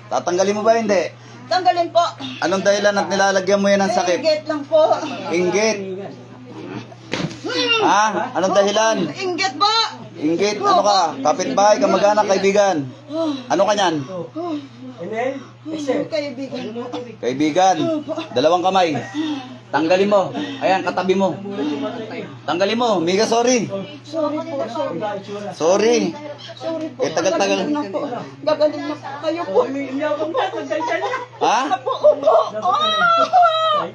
Tatanggalin mo ba hindi? Tanggalin po. Anong dahilan at nilalagyan mo yan ng sakit? Inggit lang po. Inggit. Ha? Anong dahilan? Inggit po. Inggit, ano ka? Kapitbahay, kamag-anak, kaibigan. Ano ka niyan? Kaibigan po. Kaibigan. Dalawang kamay. Tanggalin mo. Ayan, katabi mo. Tanggalin mo. Miga, sorry. Sorry po, sorry. Sorry. Sorry po. Eh, tagal-tagal. Gagaling na po. Gagaling na po. Kayo po. Ha? Opo, opo.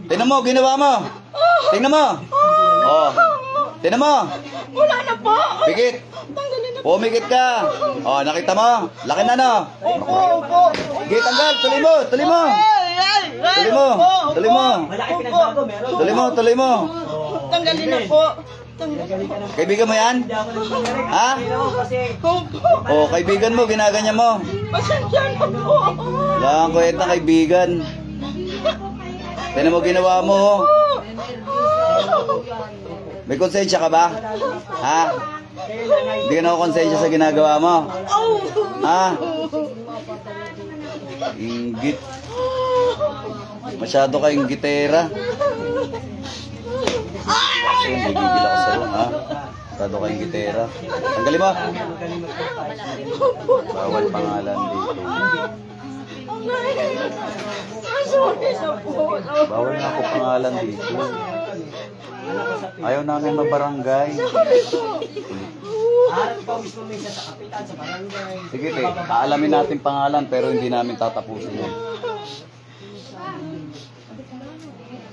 Tingnan mo, ginawa mo. Tingnan mo. Oh. Tingnan mo. Wala na po. Pikit. Tanggalin na po. Pumikit ka. Oh, nakita mo. Laki na, no? Opo, opo. Sige, tanggal. Tuloy mo. Tuloy mo. Tuloy mo. Tuloy mo. Tuloy mo. Tuloy mo. Tanggalin na po. Tanggalin. Kaibigan mo yan? Ha? Opo. Oh, kaibigan mo. Ginaganyan mo. Pasensya na po. Wala kang kwenta, kaibigan. Tingnan mo ginawa mo. Oh. May konsensya ka ba? Ha? Hindi ka na konsensya sa ginagawa mo? Ha? Inggit. Masyado ka inggitera. Gigil ako sa'yo, ha? Masyado ka inggitera. Tanggalin mo. Bawal pangalan dito. Bawal na ako pangalan dito. Ayaw namin mabarangay. Sige, te. Aalamin natin pangalan pero hindi namin tatapusin yun.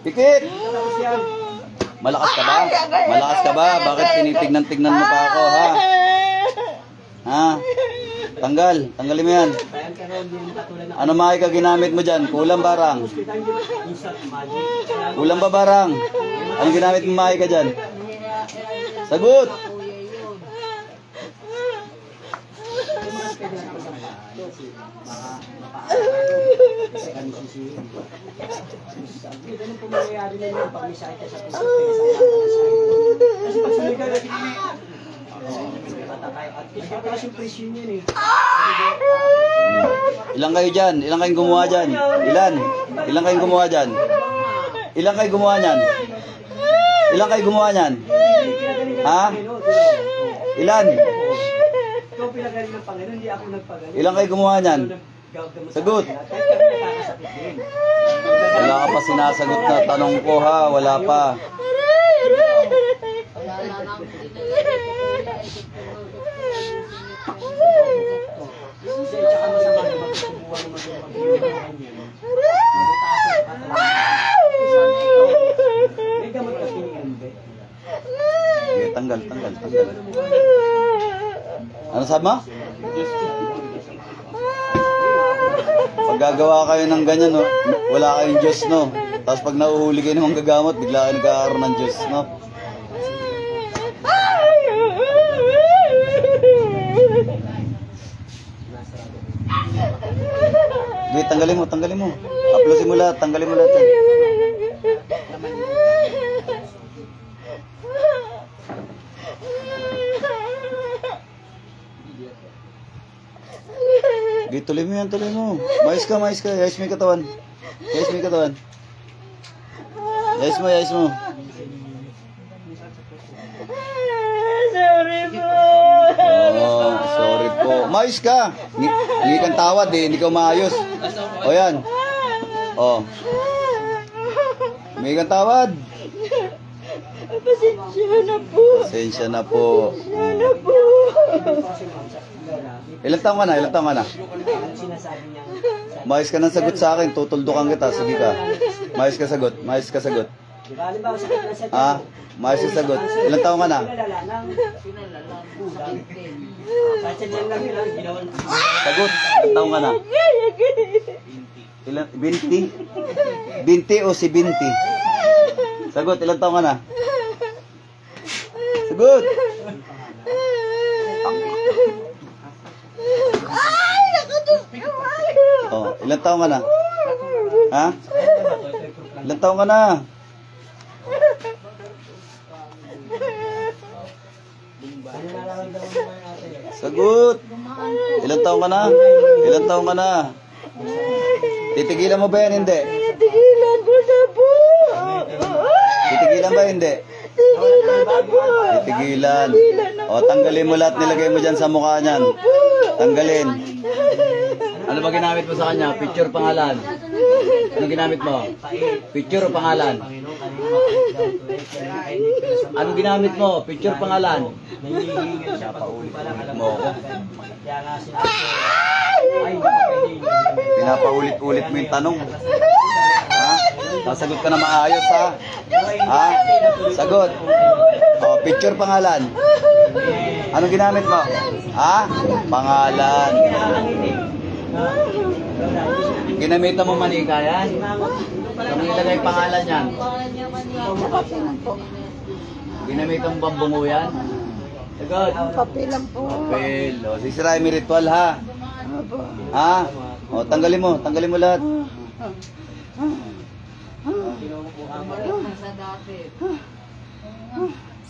Pikit! Malakas ka ba? Malakas ka ba? Bakit tinitignan-tignan mo pa ako, ha? Ha? Tanggal. Tanggalin mo yan. Ano maay ka ginamit mo dyan? Kulang barang. Kulang ba barang? Anong ginamit mo maay ka dyan? Sagot! Ilang kayo dyan? Ilang kayong gumawa dyan? Ilan? Ilang kayong gumawa dyan? Ilang kayo gumawa nyan? Ilang kayo gumawa nyan? Ha? Ilan? Ilang kayo gumawa nyan? Sagot. Wala ka pa sinasagot na tanong ko, ha? Wala pa. Tanggal. Ano sabi mo? Pag gagawa kayo ng ganyan, no, wala kayong Diyos, no? Tapos pag nauhuli kayo ng gagamot, bigla kayo nagkakaroon ng Diyos, no? Wait, tanggalin mo. Uploadin mo lahat, tanggalin mo lahat. Okay, tuloy mo. Mais ka. Yais mo yung katawan. Yais mo. Sorry po. Oh, sorry po. Mais ka. Hindi kang tawad eh, hindi ka maayos. O yan. Oh. Hindi kang tawad. Pasensya na po. Ilang taong ka na? Mais ka ng sagot sa akin, tutuldukan kita. Sige ka. Mais ka sagot. Ah, mais ka sagot. Ilang taong ka na? Sagot. Ilang taong ka na? Ilang? 20? 20 o si 20? Sagot. Ilang taong ka na? Sagot. Oh, ilang taong ka na? Ha? Ilang taong ka na? Sagot. Ilang taong ka na? Titigilan mo ba yan? Hindi. Tigilan ko na po. Titigilan ba? Hindi. Tigilan na po. Titigilan. O, tanggalin mo lahat. Nilagay mo dyan sa mukha niyan. Tanggalin. Ano ba ginamit mo sa kanya? Picture, pangalan. Ano ginamit mo? Picture o pangalan? Ano ginamit mo? Picture, pangalan. Mo ako. Pinapaulit-ulit mo yung tanong. Ha? Sasagot ka na maayos, ha? Ha? Sagot. O, picture, pangalan. Ano ginamit mo? Ha? Pangalan. Ginamitan mo manika yan? Kung ilagay pangalan yan? Ginamitan mo bang bungo yan? Sagot. Papilan po. Papel. O, sisirain mo yung ritual, ha? Ha? O, tanggalin mo lahat.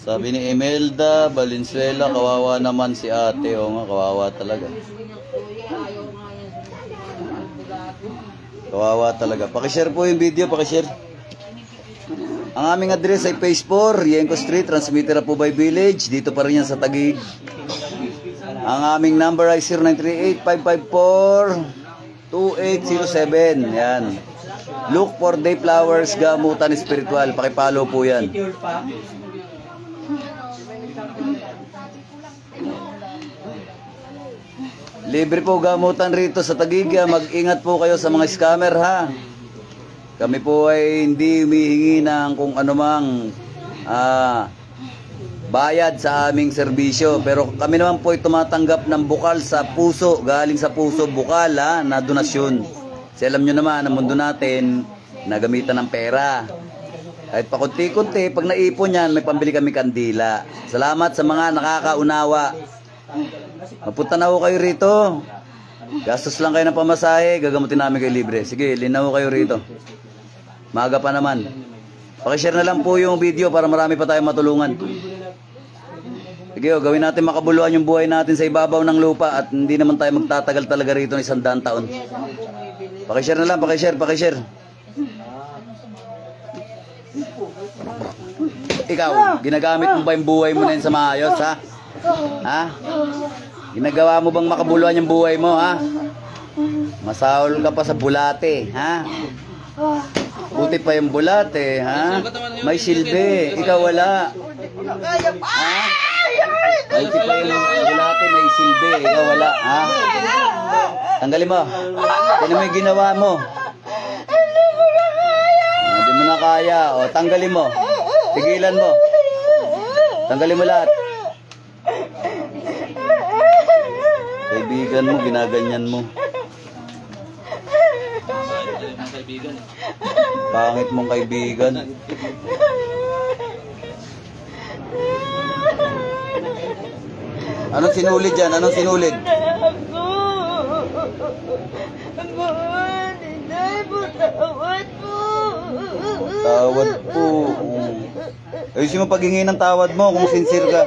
Sabi ni Imelda Valenzuela, kawawa naman si ate. O nga, kawawa talaga. Kawawa talaga. Pakishare po yung video, pakishare. Ang aming address ay Phase 4, Yenko Street, Transmitter po by Village. Dito pa rin yan sa Taguig. Ang aming number ay 0938-554-2807. Yan. Look for Day Flowers, Gamutan Espiritual. Pakipalo po yan. Libre po gamutan rito sa Taguig. Mag-ingat po kayo sa mga scammer, ha. Kami po ay hindi humihingi ng kung anumang bayad sa aming serbisyo. Pero kami naman po ay tumatanggap ng bukal sa puso, galing sa puso, bukal, ha, na donasyon. Kasi alam nyo naman, ang mundo natin, nagamitan ng pera. Kahit pa kunti-kunti, pag naipon yan, may pambili kami kandila. Salamat sa mga nakakaunawa. Mapunta na ho kayo rito. Gastos lang kayo ng pamasahe, gagamutin namin kayo libre. Sige, linaw kayo rito. Maaga pa naman. Pakishare na lang po yung video para marami pa tayong matulungan. Sige, gawin natin makabuluhan yung buhay natin sa ibabaw ng lupa at hindi naman tayo magtatagal talaga rito ng 100 taon. Pakishare na lang, pakishare. Ikaw, ginagamit mo ba yung buhay mo na yun sa maayos, ha? Ha? Ginagawa mo bang makabuluhan yung buhay mo, ha? Masahol ka pa sa bulate, ha? Buti pa yung bulate, ha? May silbi, ikaw wala. Ha? Buti pa yung bulate, may silbi, ikaw wala, ha? Tanggalin mo. Ano mo yung ginawa mo? Hindi mo na kaya. O, tanggalin mo. Tigilan mo. Tanggalin mo lahat. Kaibigan mo, ginaganyan mo. Pangit mong kaibigan. Anong sinulid dyan? Anong sinulid? Tawad po. Ayusin mo paghingi ng tawad mo kung sincere ka.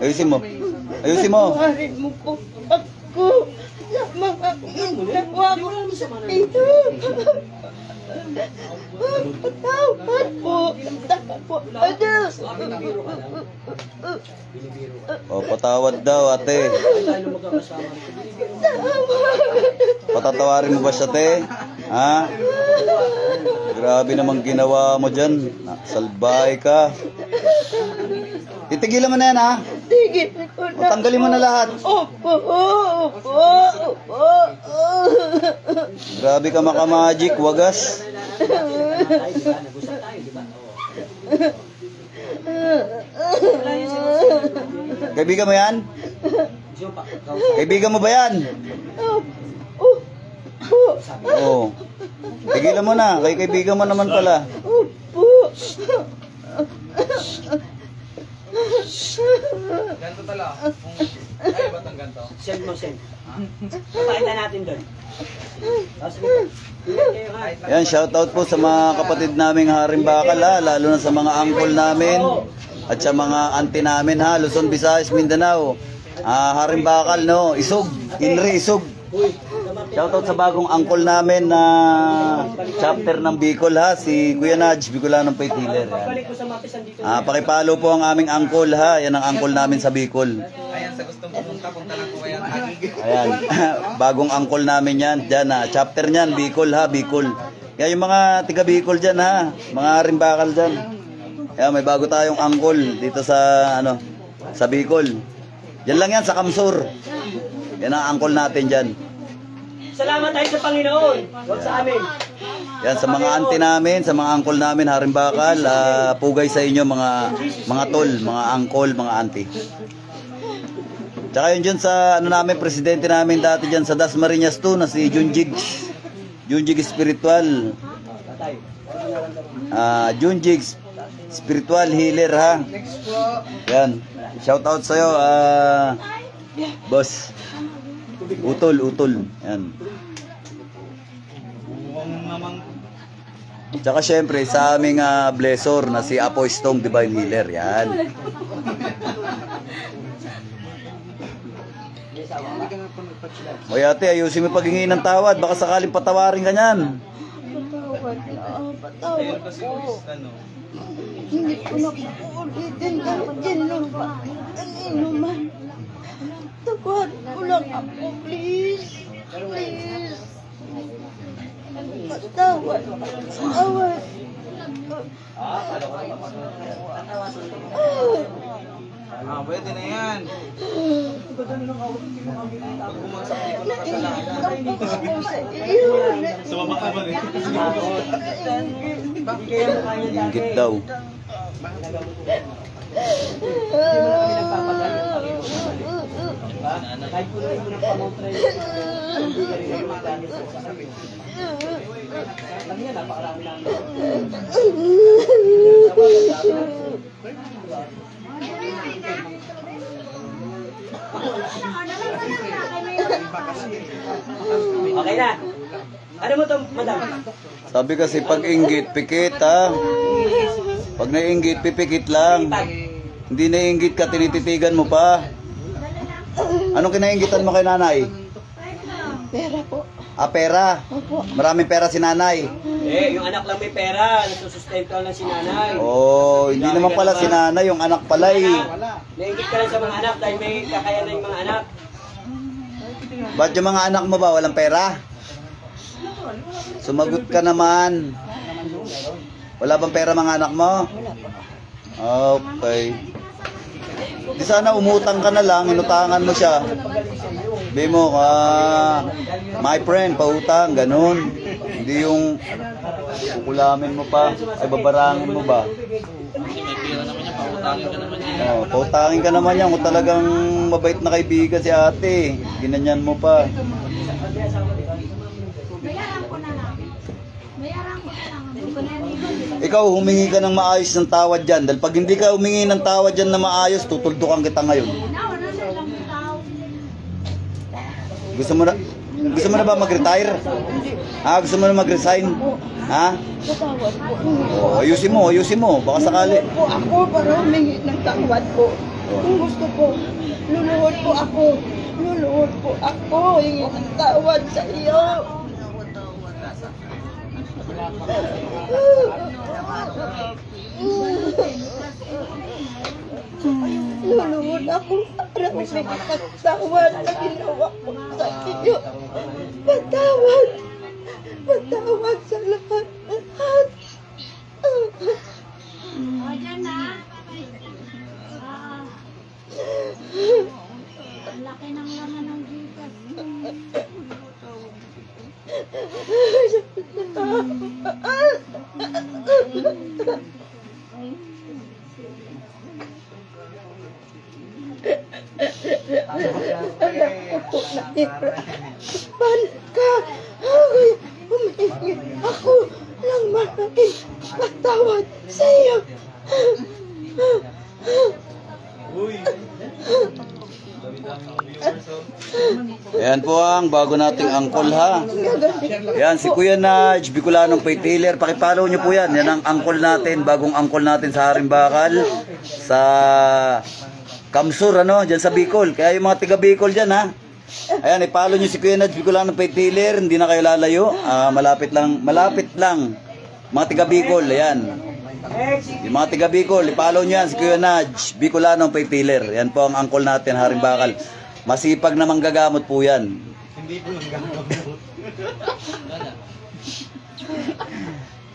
Ayusin mo. Ayusin mo. Mahalin mo po ako sa mga ginawa ko dito. Tawad po. O, patawad daw, ate. Patatawarin mo ba siya, te? Ha? Grabe namang ginawa mo dyan. Salbahe ka. Titigilan mo na yan, ha? Tigil ko O, na. tanggalin mo na lahat. Opo. Grabe ka makamagic, wagas. Kaibigan mo yan? Kaibigan mo ba yan? Oo. Tigilan mo na. Kay kaibigan mo naman pala. Ganto tala. Ay, batang ganto. Send mo, send. Pakita natin doon. Yan, shoutout po sa mga kapatid naming Haring Bakal, ha, lalo na sa mga uncle namin at sa mga auntie namin, ha, Luzon, Visayas, Mindanao. Haring Bakal, no, Isog, Inri Isog. Shoutout sa bagong angkol namin na chapter ng Bicol ha, si Kuya Nudge, Bicolanong Faith Healer. Balik ko sa Matis, andito. Pakipalo po ang aming angkol ha, yan ang angkol namin sa Bicol. Ayan, sa gustong pumunta, punta lang po kayo ang Taguig. Ayan, bagong angkol namin yan, dyan ha, chapter niyan, Bicol ha, Bicol. Kaya yung mga tiga Bicol dyan ha, mga rimbakal dyan. Kaya may bago tayong angkol dito sa, sa Bicol. Yan lang yan, sa Kamsur. Yan ang angkol natin dyan. Salamat tayo sa Panginoon. Huwag sa amin. Yan, sa mga auntie namin, sa mga angkol namin, harimbakal, pugay sa inyo mga tol, mga angkol, mga auntie. Tsaka yun dyan sa, namin, presidente namin dati dyan sa Dasmariñas 2, na si Junjig. Junjig Spiritual. Junjig Spiritual Healer ha. Yan. Shout out sa'yo, boss. Utol. Yan. Tsaka syempre sa aming blessor na si Apo Stong Divine Healer. Yan. O ate, ayusin mo paghingi ng tawad. Baka sakaling patawarin ka niyan. Ayun kasi Luis, Hindi ko na uulitin ang ginuwa. Kanino man. Tawad ko lang ako, please. Please. Patawad. Patawad. pwede na yan. Sumama ka ba rin? Inggit daw. Kahit po rin mo ng pamotray, hindi ka rin yung magdani sa sabi. Lang yan, napakarami namin. Okay na. Ano mo to, madam? Sabi kasi pag inggit, pikit ha. Pag naiinggit, pipikit lang. Hindi naiinggit ka, tinititigan mo pa. Anong kinainggitan mo kay nanay? Pera po. Pera. Opo. Maraming pera si nanay. Yung anak lang may pera, nagsusustento lang si nanay. Hindi naman pala si nanay, yung anak pala eh. Naingit ka lang sa mga anak dahil may kakayanan yung mga anak. Ba't yung mga anak mo ba walang pera? Sumagot ka naman. Wala bang pera mga anak mo? Okay. Di sana umutang ka na lang, inutangan mo siya. Sabi mo, my friend, pautang, ganun. Hindi yung kukulamin mo pa, ay babarangin mo ba? Pautangin ka naman yan kung talagang mabait na kaibigan si ate. Ginanyan mo pa. Ikaw, humingi ka ng maayos ng tawad dyan. Dahil pag hindi ka humingi ng tawad dyan na maayos, tutuldukan kita ngayon. Gusto mo na ba mag-retire? Gusto mo na mag-resign? Ha? Patawad po. Ayusin mo. Baka sakali. Po ako para humingi ng tawad po. Kung gusto po, luluhod po ako. Hingi ng tawad sa iyo. Luluhod ako para humingi ng tawad sa ginawa ko sa iyo. Patawad sa lahat. Laki ng laman ng gigas. Humingi ako ng malaking patawad sa iyo. Ayan po ang bago nating angkol ha. Ayan, si Kuya Nudge, Bicolanong Faith Healer. Pakipollow nyo po yan. Yan ang angkol natin, bagong angkol natin sa Harimbakal, sa Kamsur, dyan sa Bicol. Kaya yung mga tiga Bicol dyan ha, Ayan, ipalo nyo si Kuya Nadj Bicolano Faith Healer. Hindi na kayo lalayo. Malapit lang. Mga tiga Bicol, ayan. Yung mga tiga Bicol, ipalo nyo yan si Kuya Nadj Bicolano Faith Healer. Yan po ang angkol natin, Haring Bakal. Masipag na manggagamot po yan. Hindi po lang gamot.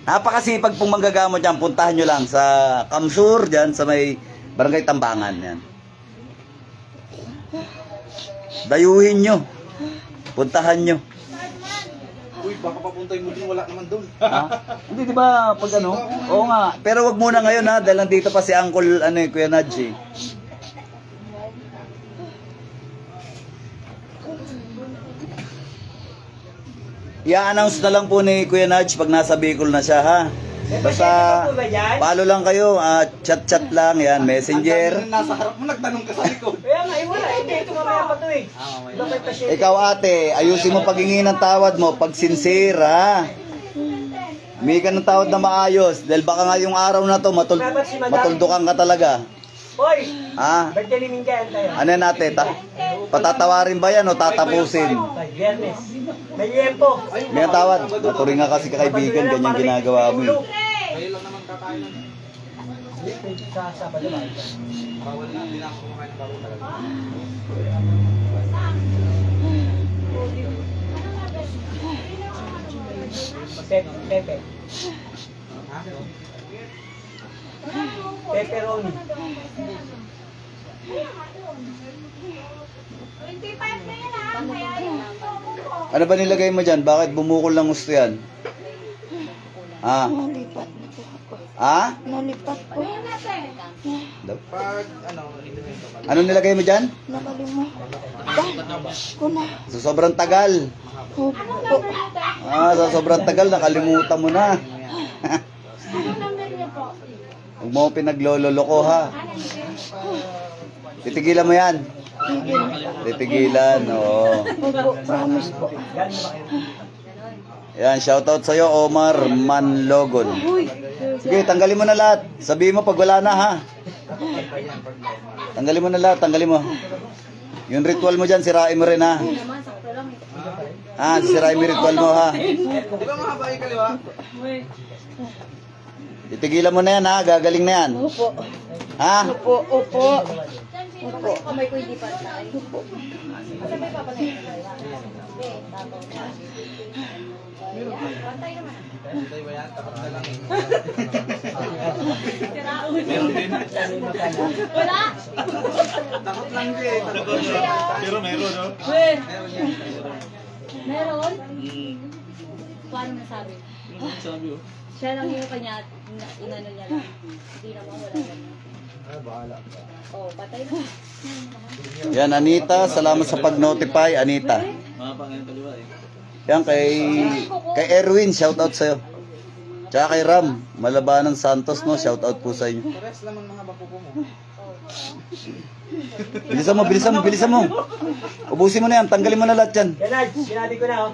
Napakasipag pong manggagamot yan. Puntahan nyo lang sa Kamsur, dyan sa may Barangay Tambangan. Yan. Dayuhin nyo. Puntahan nyo. Uy, baka papuntay mo din, wala naman doon. Ha? Hindi, di ba, pag ano? Oo nga. Pero wag muna ngayon ha, dahil nandito pa si Uncle, Kuya Nadj eh. I-announce na lang po ni Kuya Nadj pag nasa Bicol na siya ha. Basta follow lang kayo, chat-chat lang, yan, messenger. Ang nasa harap mo, nagtanong ka sa likod. Kaya nga, wala. Hindi, ito mamaya pa to eh. Bakit pa siya? Ikaw ate, ayusin mo paghingi ng tawad mo, pag sincere ha. Humingi ka ng tawad na maayos, dahil baka nga yung araw na to, matuldukan ka talaga. Hoy! Ha? Birthday ni Minggan tayo. Ano yan ate, patatawarin ba yan o tatapusin? Viernes. May liempo. May tawad, maturing nga kasi kakaibigan, ganyan ginagawa mo eh. Kayo lang naman kakain. Sa Sabado ba? Bawal na, hindi na ako kumakain ng bawal talaga. Pepe. Ha? Pepperoni. Ano ba nilagay mo dyan? Bakit bumukol ng gusto yan? Ha? Nalipat na po ako. Ha? Nalipat po. Pag, ito pala. Ano nilagay mo dyan? Nakalimutan ko na. Sa sobrang tagal. Opo. Sa sobrang tagal, nakalimutan mo na. Huwag mo pinaglololoko ha. Titigilan mo yan. Titigilan, oo. Opo, promise po. Yan, shoutout sa'yo, Omar Manlogon. Sige, tanggalin mo na lahat. Sabihin mo pag wala na ha. Tanggalin mo na lahat, tanggalin mo. Yung ritual mo dyan, sirain mo rin ha. Sirain mo yung ritual mo ha. Di ba mahaba yung kaliwa? Titigilan mo na yan ha, gagaling na yan. Opo. Ha? Opo. Opo. Opo. Hintay ba yan? Takot na lang eh. Meron din. Wala! Takot lang din. Pero meron, no? Meron yan. Meron? Paano nasabi? Sabi oh. Siya lang yung kanya, inano niya lang. Hindi naman wala lang. Bahala. Oh, patay na. Yan, Anita, salamat sa pag-notify, Anita. Mahaba ngayon kaliwa eh. Yan, kay Erwin, shoutout sa'yo. Tsaka kay Ram, Malabanan Santos, no? Shoutout po sa inyo. Pares naman mahaba pupo mo. Bilisan mo. Ubusin mo na yan, tanggalin mo na lahat yan. Ganad, sinabi ko na oh.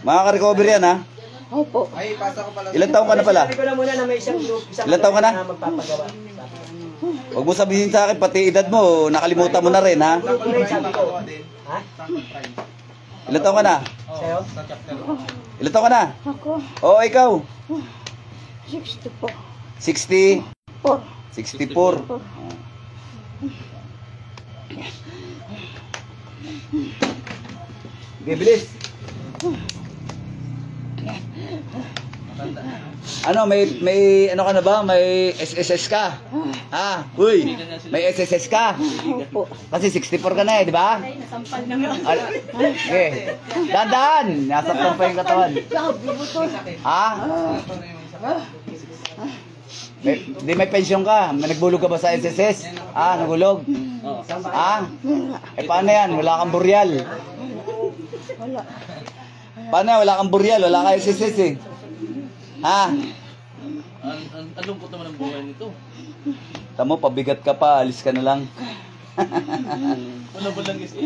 Makaka-recover yan, ha? Opo. Ay, pasa ko pala. Ilan taong ka na pala? Sinabi ko na muna na may isang group. Ilan taong ka na? Magpapagawa. Huwag mo sabihin sa akin, pati edad mo, nakalimutan mo na rin, ha? Sabi ko. Ha? Ilan taong ka na? Sa'yo? Sa chapter. Ilan taong ka na? Ako. Oo, ikaw. 60 po. 60? 4. 64. Okay, bilis. Ano, may ano ka na ba? May SSS ka? Ha? Uy, may SSS ka? Opo. Kasi 64 ka na eh, di ba? Nasampal na nga. Okay. Dahan-dahan. Nasaktan pa yung katawan. Ha? May pensyon ka. May nagbulog ka ba sa SSS? Nagulog? Paano yan? Wala kang buryal. Wala. Paano yan? Wala kang buryal. Wala ka SSS eh. Ha? Ang lungkot naman ang buhay nito. Tamo, pabigat ka pa. Alis ka na lang. Ano ba lang is?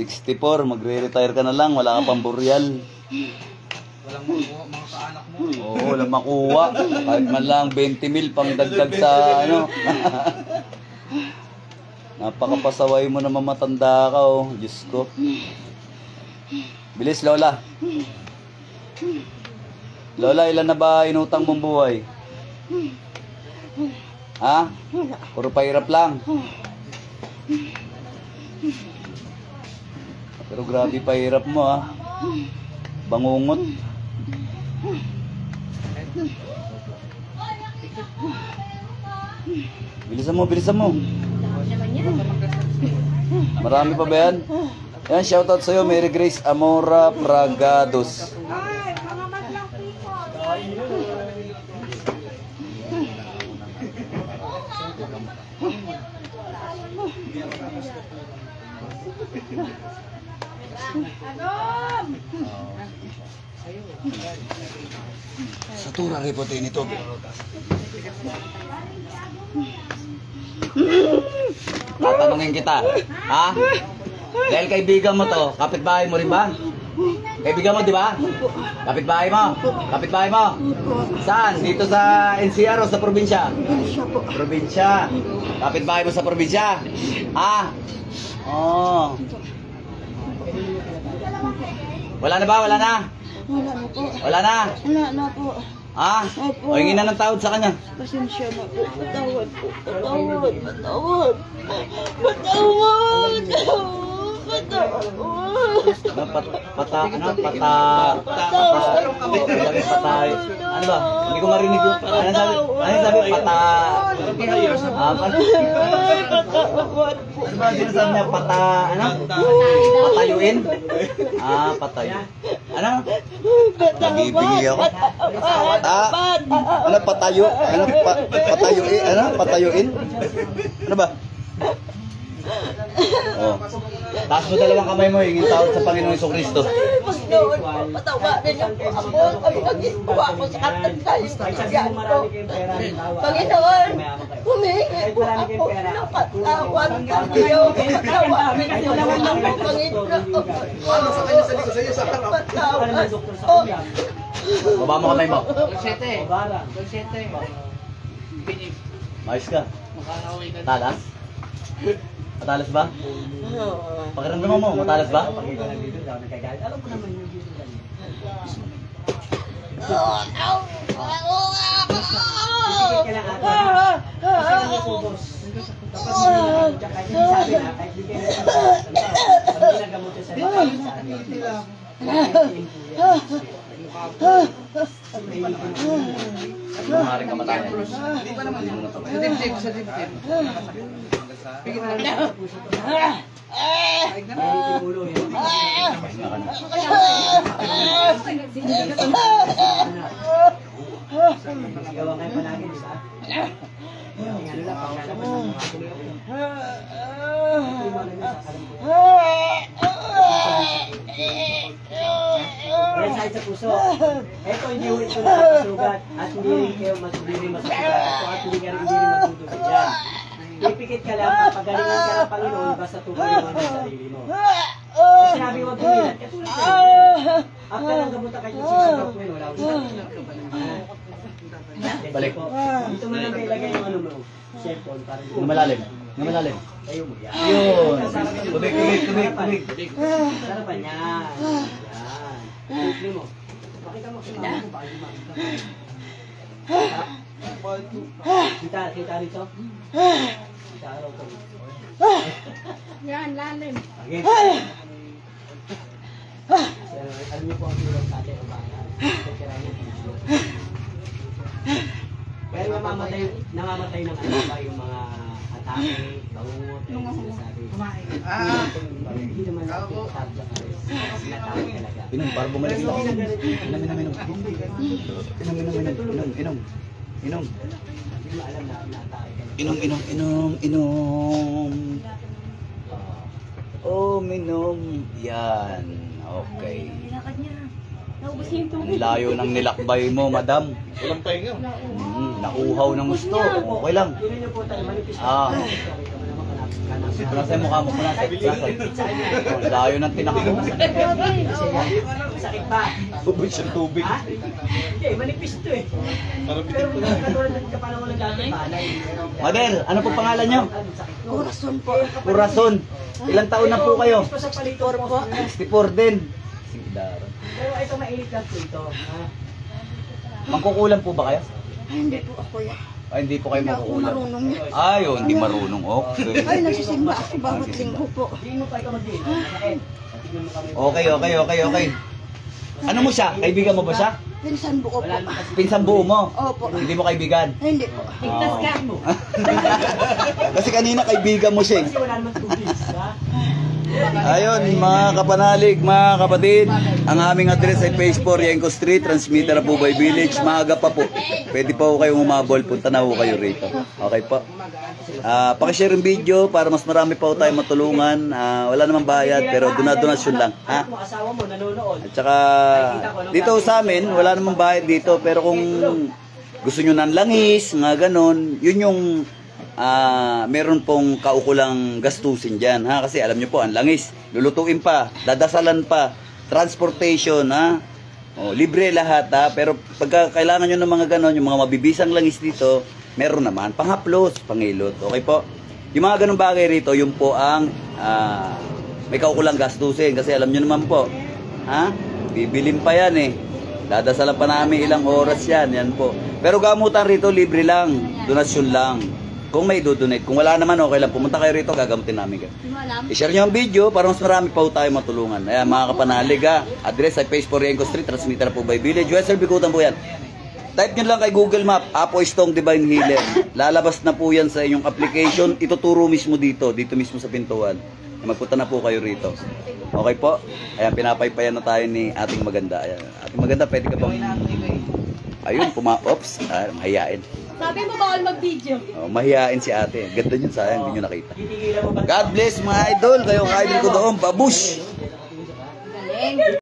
64. Magre-retire ka na lang. Wala ka pang buryal. Walang makuha mga kaanak mo. Oo, walang makuha. Kahit man lang 20 mil pang dagdag sa ano. Napakapasaway mo na mamatanda ka, oh. Diyos ko. Bilis, Lola. Lola, ilan na ba inutang mong buhay? Ha? Puro pahirap lang. Pero grabe pahirap mo, ha. Bangungot. Bilisan mo, bilisan mo. Marami pa ba yan? Yan, shoutout sa'yo, Mary Grace Amora Pragados. Sa turang ipotin ito. Tatanungin kita, ha? Dahil kaibigan mo to, kapitbahay mo rin ba? Kaibigan mo, di ba? Kapitbahay mo? Kapitbahay mo? Saan? Dito sa NCR o sa probinsya? Probinsya. Kapitbahay mo sa probinsya? Ha? Oh. Wala na ba? Wala na? Wala na po. Wala na? Wala na po. Ha? O hingin na ng tawad sa kanya. Pasensya na po. Patawad po. Patawad. Patawad. Patawad. Patay. Ano ba? Hindi ko marinig yun. Ano sabi? Ano sabi? Patawad po. Ano ba sinasabi niya? Ano? Patayuin? Ah, patay. Ano? Nag-ibigay ako. Ano patayo? Ano patayuin? Ano? Patayuin? Ano ba? Oh. Taas mo dalawang kamay mo, hingin tawad sa Panginoong Jesucristo. Panginoon, patawarin niyo po ako. Ang nagagawa ko sa atin tayo sa kanya ko. Panginoon, humingi po ako ng patawad kayo. Patawarin niyo naman ang Panginoon. Patawad. Baba mo kamay mo. Maayos ka. Talas? Matalas ba? Pakiramdaman mo, matalas ba? Alam ko naman yung dito lang. Pipikit ka lang ata. Kasi lang yung subos. Dapat hindi kahit hindi sabi na, kahit hindi kayo sabi na gamot yung sarili. Maaaring kamatayan. Hindi pa naman yun. Sa dibdib, sa dibdib. Pigil na lang sa puso. Ay, Yung ulo yun. Gawa kayo palagi, di ba? Ano lang, pagkalabas ng mga kulo. Walang sakit sa puso. Ito hindi ulit ko nakakasugat at hindi rin kayo masusugat. Ito at hindi ka rin magsusugat dyan. Ipikit ka lang, papagalingan ka ng Panginoon, basta tumayo mo ang sarili mo. Kung sinabi huwag kumilat, katulad ka rin. After ng gamuta kayo sisigaw ko yun, wala ko Balik. Dito mo lang kailagay yung ano mo, cellphone para Yung malalim. Yung malalim. tayo mo yan. Yun. Tubig, tubig, tubig, tubig. Sarapan yan. Yan. Simple mo. Pakita mo kung mama mo baka yung makita. Kita rito? Kita araw ko. Yan, lalim. Okay. Alam niyo po ang tulog sa atin o baka. Kaya niyo puso. Pero namamatay ng ano ba yung mga atake, bangungot, yung sinasabi. Hindi naman natin tabla ka rin. Natawag talaga. Inom, para bumalik ito. Inom, inom, inom. Inom, inom, inom. Inom, inom. Hindi mo alam na natake ka. Inom, inom, inom, inom. Oh, minom. Yan. Okay. Nilakad niya. Naubos niya yung Ang tubig. layo ng nilakbay mo, madam. walang pahinga. Nauhaw ng gusto. Okay lang. Yun yung po tayo, manipis. Ah. Nasa mukha mo muna. Layo ng tinakbo. Sakit ba? Ubus yung tubig. Ha? Hindi, manipis to eh. Pero katulad ng kapanahon ng dati, balay. Madel, ano po pangalan nyo? Corazon po. Corazon. Ilang taon na po kayo? Sa palitor po. 64 din. Sigdaro. Pero ito mainit lang po ito. Ha? Mangkukulam po ba kayo? Ay, hindi po ako yan. Ay, hindi po kayo Hindi ako mangkukulam. marunong yan. Ay, oh, hindi marunong. Okay. Ay, nagsisimba ako bawat linggo po. Hindi mo pa ikaw mag-din. Sakit. Tingnan mo kami. Okay. Ano mo siya? Kaibigan mo ba siya? Pinsan buo po. Wala naman kasi. Pinsang buo mo? Opo. Hindi mo kaibigan? Ay, hindi po. Ligtas ka. Kasi kanina kaibigan mo siya. Kasi wala naman tubig. Ha? Ayun, mga kapanalig, mga kapatid, ang aming address ay Phase 4, Yenko Street, transmitter na po by Village. Maaga pa po. Pwede pa po kayong umabol. Punta na po kayo rito. Okay po. Pakishare yung video para mas marami pa po tayo matulungan. Wala namang bayad, pero donasyon lang. Ha? Kung asawa mo nanonood. At saka, dito sa amin, wala namang bayad dito. Pero kung gusto nyo ng langis, nga ganon, yun yung meron pong kaukulang gastusin dyan, ha? Kasi alam nyo po, ang langis, lulutuin pa, dadasalan pa, transportation, ha? O, libre lahat, ha? Pero pagka kailangan nyo ng mga ganon, yung mga mabibisang langis dito, meron naman, panghaplos, pangilot, okay po? Yung mga ganong bagay rito, yun po ang may kaukulang gastusin, kasi alam nyo naman po, ha? Bibilin pa yan, eh. Dadasalan pa namin ilang oras yan, yan po. Pero gamutan rito, libre lang, donasyon lang. Kung may do-donate, kung wala naman, okay lang. Pumunta kayo rito, gagamutin namin kayo. Hindi mo alam. I-share nyo ang video para mas marami pa tayo matulungan. Ayan, mga kapanalig, ha. Address ay Phase 4, Yenko Street, transmitter na po by Village. Western Bikutan po yan. Type nyo lang kay Google Map, Apo Stong Divine Healer. Lalabas na po yan sa inyong application. Ituturo mismo dito mismo sa pintuan. Magpunta na po kayo rito. Okay po? Ayan, pinapaypayan na tayo ni ating maganda. Ayan, ating maganda, pwede ka bang... Ayun, ops, mahihain. Sabi mo bawal mag-video. Oh, mahihain si ate. Ganda yun, sayang, hindi nyo nakita. Titigilan mo ba? God bless mga idol. Kayong idol ko doon. Babush! Galing.